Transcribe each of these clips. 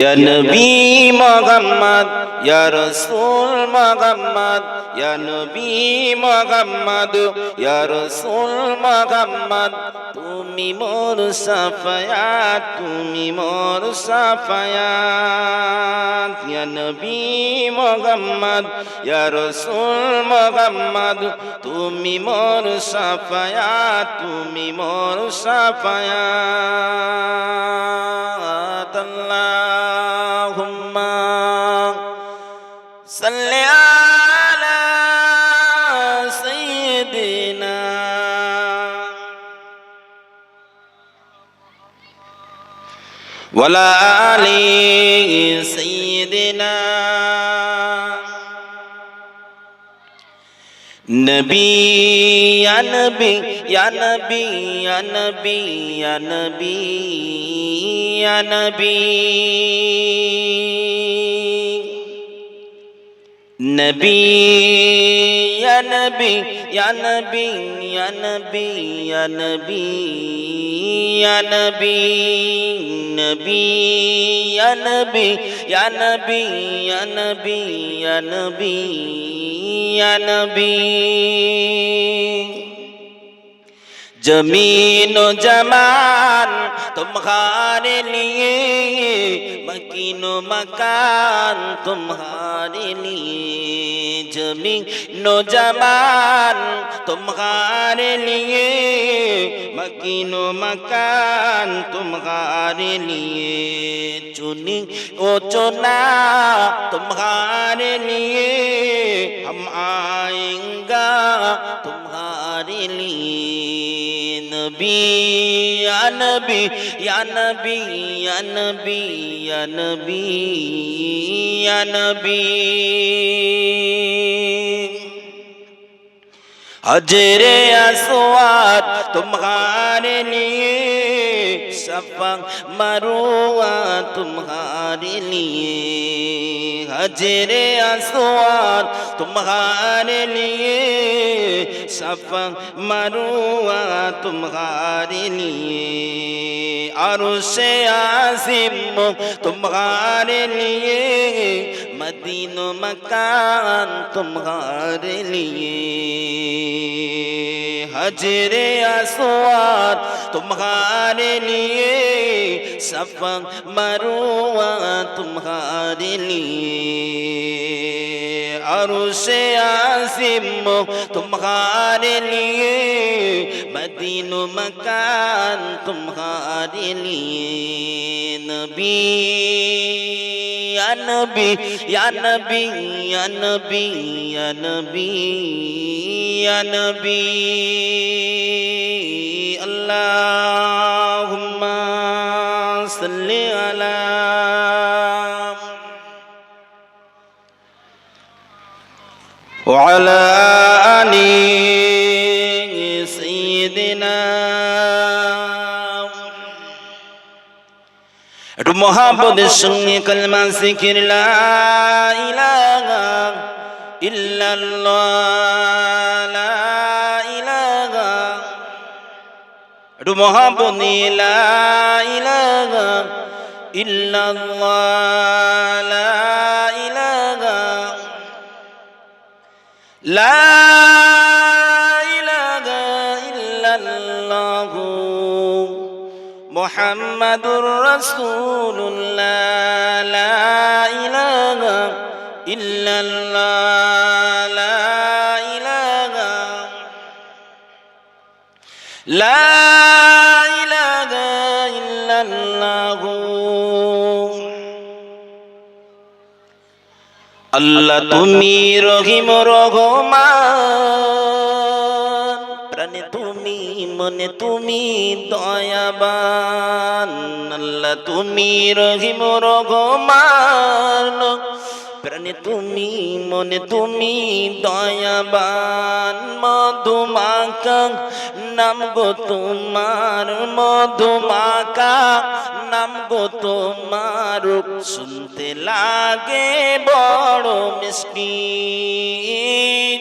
Ya Nabi Muhammad, Ya Rasul Muhammad, Ya Nabi Muhammad, Ya Rasul Muhammad, Tumi mor safayat, Tumi mor safayat. Ya Nabi Muhammad, Ya Rasul Muhammad, Tumi mor safayat, Tumi mor safayat. Allahumma salli ala sayyidina wala ali sayyidina Nabi ya Nabi ya Nabi ya Nabi ya Nabi ya Nabi Nabi ya Nabi ya Nabi ya Nabi ya Nabi ya Nabi Nabi ya Nabi ya Nabi ya Nabi ya Nabi ya Nabi जमीन जमान तुम्हारे लिए मकीन मकान तुम्हारे लिए जमीन जमान तुम्हारे लिए मकीन मकान तुम्हारे लिए चुनी ओ चुना तुम्हारे लिए हम आएंगे तुम्हारे लिए Nabi ya Nabi ya Nabi ya Nabi ya Nabi ya Nabi Hajre Aswad तुम्हारे लिए सफा मरुआ तुम्हारे लिए हजरे अस्वाद तुम्हारे लिए सफा मरुआ तुम्हारे लिए अरुशे आज़िम तुम्हारे लिए मदीनो मकान तुम्हारे लिए हजरे अस्वाद तुम्हारे लिए सफा मरुआ तुम्हारे लिए अरुशे आज़िम तुम्हारे लिए मदीनो मकान तुम्हारे लिए नबी या नबी या नबी या नबी या नबी या नबी अल्लाहुम्मा सल्ली अला व अला आलि सय्यिदिना একটু মহব্বতের সঙ্গে কালেমা জিকির লা ইলাহা ইল্লাল্লাহ লা ইলাহা একটু মহব্বত নিয়ে লা ইলাহা ইল্লাল্লাহ লা ইলাহা লা ইলাহা ইল্লাল্লাহ মুহাম্মাদুর রাসূলুল্লাহ লা ইলাহা ইল্লাল্লাহ লা ইলাহা লা ইলাহা ইল্লাল্লাহ আল্লাহ তুমি রহিম রহমান প্রাণে তুমি মনে তুমি দয়াবান আল্লাহ তুমি রহিম রহমান প্রাণে তুমি মনে তুমি দয়াবান মধুমাকা নাম গো তোমার মধুমাকা নাম গো তোমার শুনতে লাগে বড় মিষ্টি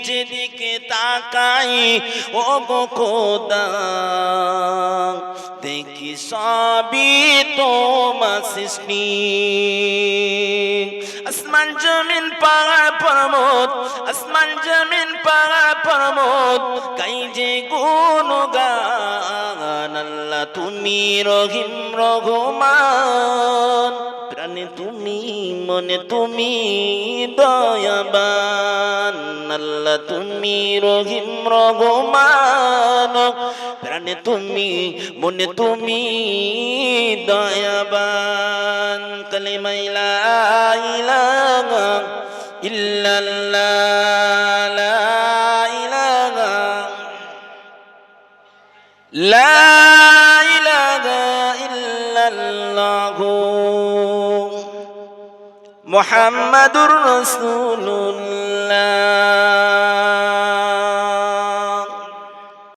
যেদিকে তাকাই ও গো খোদা দেখি সবই তো সৃষ্টি আসমান জমিন পাহাড় পর্বত আসমান জমিন পাহাড় পর্বত গাই যে গুণগান আল্লাহ তুমি রহিম রহমান প্রাণে তুমি মনে তুমি দয়াবান আল্লাহ তুমি রহিম রহমান প্রাণে তুমি মনে তুমি দয়াবান কালিমা লা ইলাহা ইল্লাল্লাহ লা ইলাহা লা ইলাহা ইল্লাল্লাহ মুহাম্মাদুর রাসূলুল্লাহ